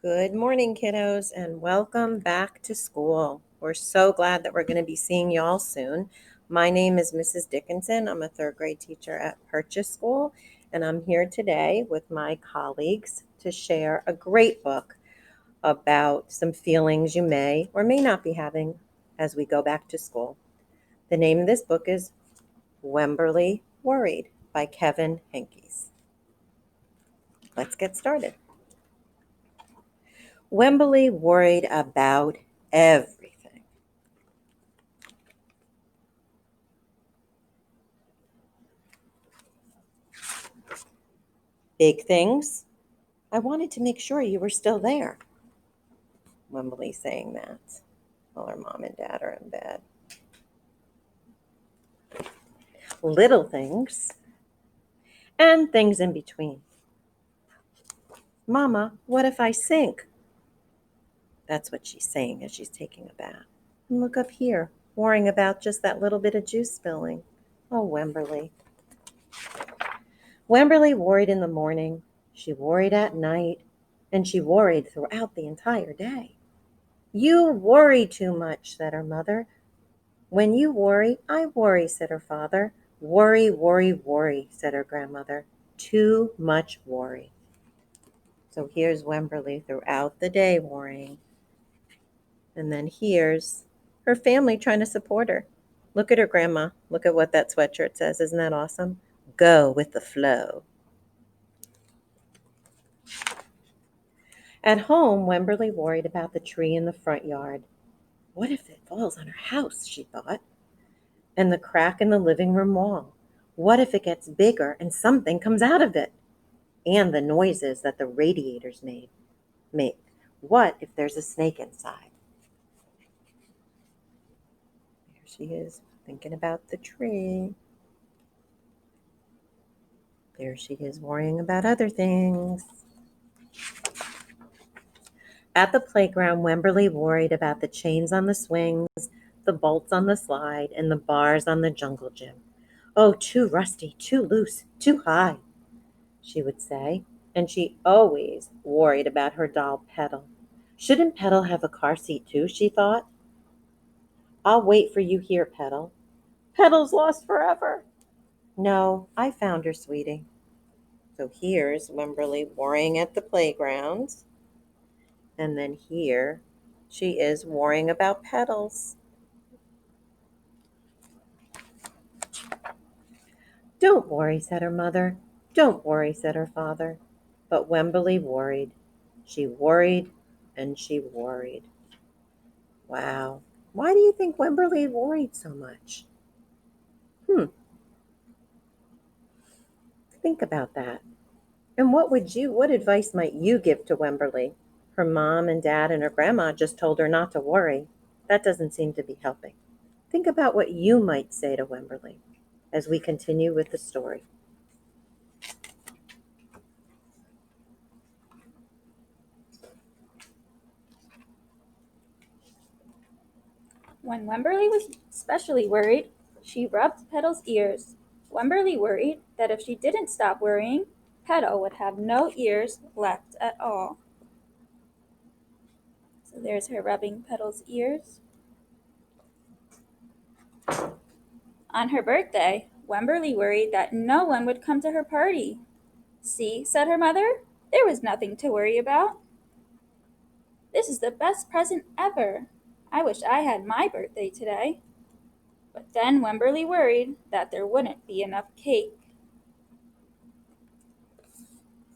Good morning, kiddos, and welcome back to school. We're so glad that we're going to be seeing y'all soon. My name is Mrs. Dickinson. I'm a third grade teacher at Purchase School, and I'm here today with my colleagues to share a great book about some feelings you may or may not be having as we go back to school. The name of this book is Wemberly Worried by Kevin Henkes. Let's get started. Wemberly worried about everything. Big things. I wanted to make sure you were still there. Wemberly saying that while her mom and dad are in bed. Little things and things in between. Mama, what if I sink? That's what she's saying as she's taking a bath. And look up here, worrying about just that little bit of juice spilling. Oh, Wemberly. Wemberly worried in the morning, she worried at night, and she worried throughout the entire day. You worry too much, said her mother. When you worry, I worry, said her father. Worry, worry, worry, said her grandmother. Too much worry. So here's Wemberly throughout the day worrying. And then here's her family trying to support her. Look at her grandma. Look at what that sweatshirt says. Isn't that awesome? Go with the flow. At home, Wemberly worried about the tree in the front yard. What if it falls on her house, she thought. And the crack in the living room wall. What if it gets bigger and something comes out of it? And the noises that the radiators make. What if there's a snake inside? There she is, thinking about the tree. There she is, worrying about other things. At the playground, Wemberly worried about the chains on the swings, the bolts on the slide, and the bars on the jungle gym. Oh, too rusty, too loose, too high, she would say. And she always worried about her doll, Petal. Shouldn't Petal have a car seat too, she thought. I'll wait for you here, Petal. Petal's lost forever. No, I found her, sweetie. So here's Wemberly worrying at the playground. And then here she is worrying about Petals. Don't worry, said her mother. Don't worry, said her father. But Wemberly worried. She worried and she worried. Wow. Why do you think Wemberly worried so much? Think about that. And what advice might you give to Wemberly? Her mom and dad and her grandma just told her not to worry. That doesn't seem to be helping. Think about what you might say to Wemberly as we continue with the story. When Wemberly was especially worried, she rubbed Petal's ears. Wemberly worried that if she didn't stop worrying, Petal would have no ears left at all. So there's her rubbing Petal's ears. On her birthday, Wemberly worried that no one would come to her party. See, said her mother, there was nothing to worry about. This is the best present ever. I wish I had my birthday today. But then Wemberly worried that there wouldn't be enough cake.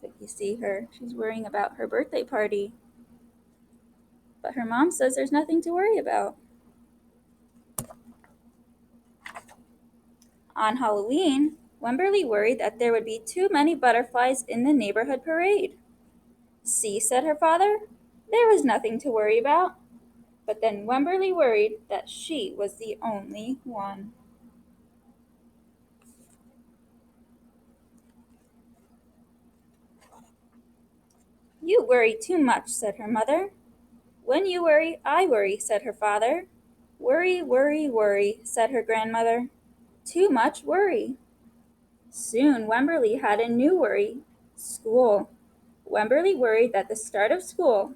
So you see her, she's worrying about her birthday party. But her mom says there's nothing to worry about. On Halloween, Wemberly worried that there would be too many butterflies in the neighborhood parade. See, said her father, there was nothing to worry about. But then Wemberly worried that she was the only one. You worry too much, said her mother. When you worry, I worry, said her father. Worry, worry, worry, said her grandmother. Too much worry. Soon Wemberly had a new worry, school. Wemberly worried about the start of school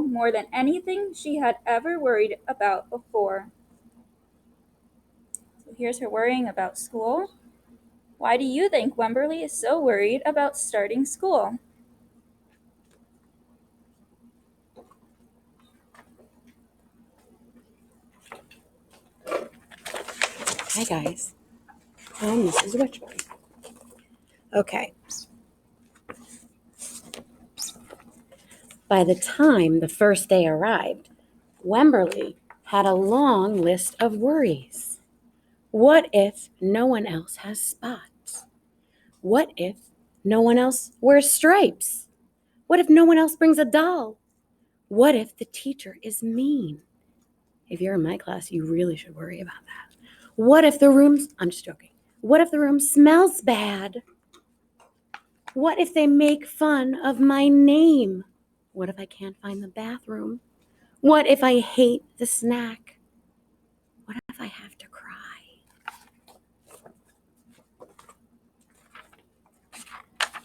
more than anything she had ever worried about before. So here's her worrying about school. Why do you think Wemberly is so worried about starting school? Hi, guys. I'm Mrs. Witchboy. Okay. By the time the first day arrived, Wemberly had a long list of worries. What if no one else has spots? What if no one else wears stripes? What if no one else brings a doll? What if the teacher is mean? If you're in my class, you really should worry about that. What if the I'm just joking. What if the room smells bad? What if they make fun of my name? What if I can't find the bathroom? What if I hate the snack? What if I have to cry?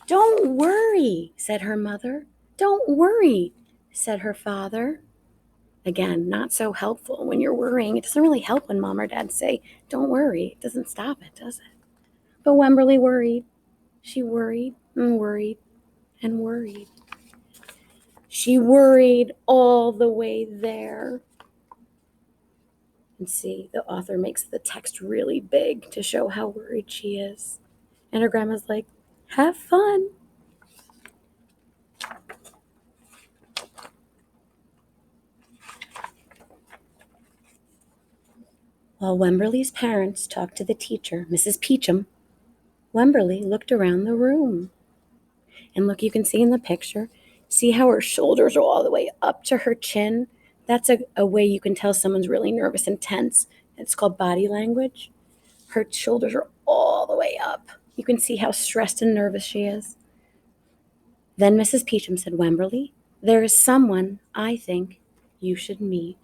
Don't worry, said her mother. Don't worry, said her father. Again, not so helpful when you're worrying. It doesn't really help when mom or dad say, don't worry. It doesn't stop it, does it? But Wemberly worried. She worried and worried and worried. She worried all the way there. And see, the author makes the text really big to show how worried she is. And her grandma's like, have fun. While Wemberly's parents talked to the teacher, Mrs. Peachum, Wemberly looked around the room. And look, you can see in the picture, see how her shoulders are all the way up to her chin? That's a way you can tell someone's really nervous and tense. It's called body language. Her shoulders are all the way up. You can see how stressed and nervous she is. Then Mrs. Peachum said, Wemberly, there is someone I think you should meet.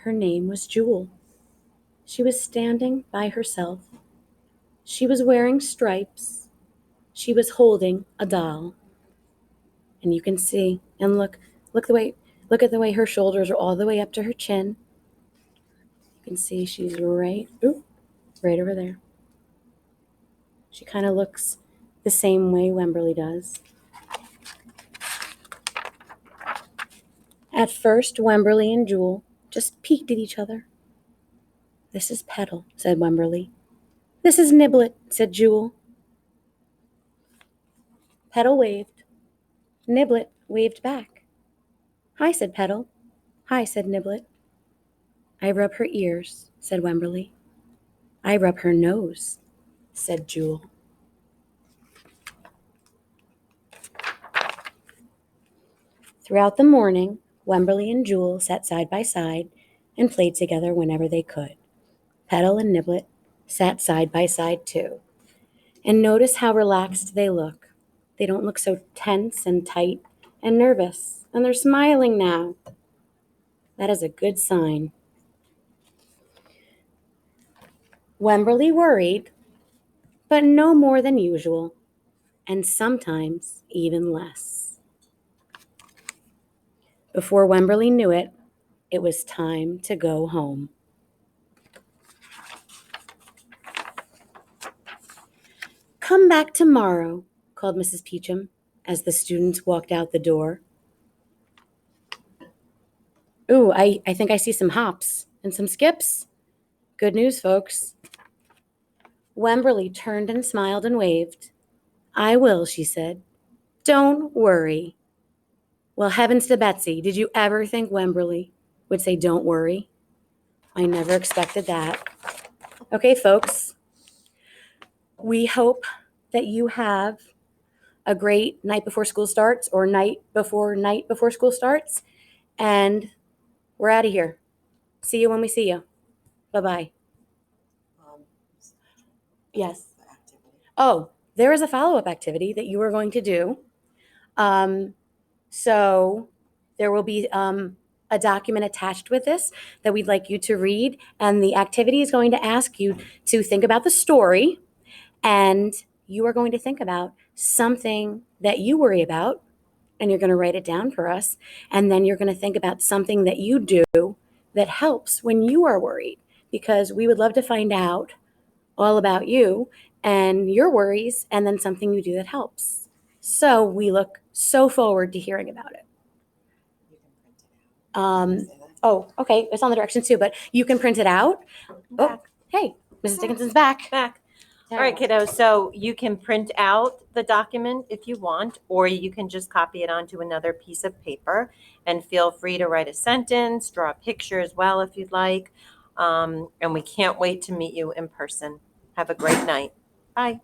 Her name was Jewel. She was standing by herself. She was wearing stripes. She was holding a doll. And you can see, and look at the way her shoulders are all the way up to her chin. You can see she's right over there. She kind of looks the same way Wemberly does. At first, Wemberly and Jewel just peeked at each other. This is Petal, said Wemberly. This is Niblet, said Jewel. Petal waved. Niblet waved back. Hi, said Petal. Hi, said Niblet. I rub her ears, said Wemberly. I rub her nose, said Jewel. Throughout the morning, Wemberly and Jewel sat side by side and played together whenever they could. Petal and Niblet sat side by side too. And notice how relaxed they look. They don't look so tense and tight and nervous, and they're smiling now. That is a good sign. Wemberly worried, but no more than usual, and sometimes even less. Before Wemberly knew it, it was time to go home. Come back tomorrow, called Mrs. Peachum as the students walked out the door. Ooh, I think I see some hops and some skips. Good news, folks. Wemberly turned and smiled and waved. I will, she said. Don't worry. Well, heavens to Betsy, did you ever think Wemberly would say don't worry? I never expected that. Okay, folks, we hope that you have a great night before school starts or night before school starts. And we're out of here. See you when we see you. Bye-bye. Yes. Oh, there is a follow-up activity that you are going to do. So there will be a document attached with this that we'd like you to read. And the activity is going to ask you to think about the story and you are going to think about something that you worry about, and you're going to write it down for us. And then you're going to think about something that you do that helps when you are worried, because we would love to find out all about you and your worries, and then something you do that helps. So we look so forward to hearing about it. Oh, okay. It's on the directions too, but you can print it out. Oh, hey, Mrs. Dickinson's back. Back. All right, kiddos. So you can print out the document if you want, or you can just copy it onto another piece of paper, and feel free to write a sentence, draw a picture as well if you'd like. And we can't wait to meet you in person. Have a great night. Bye.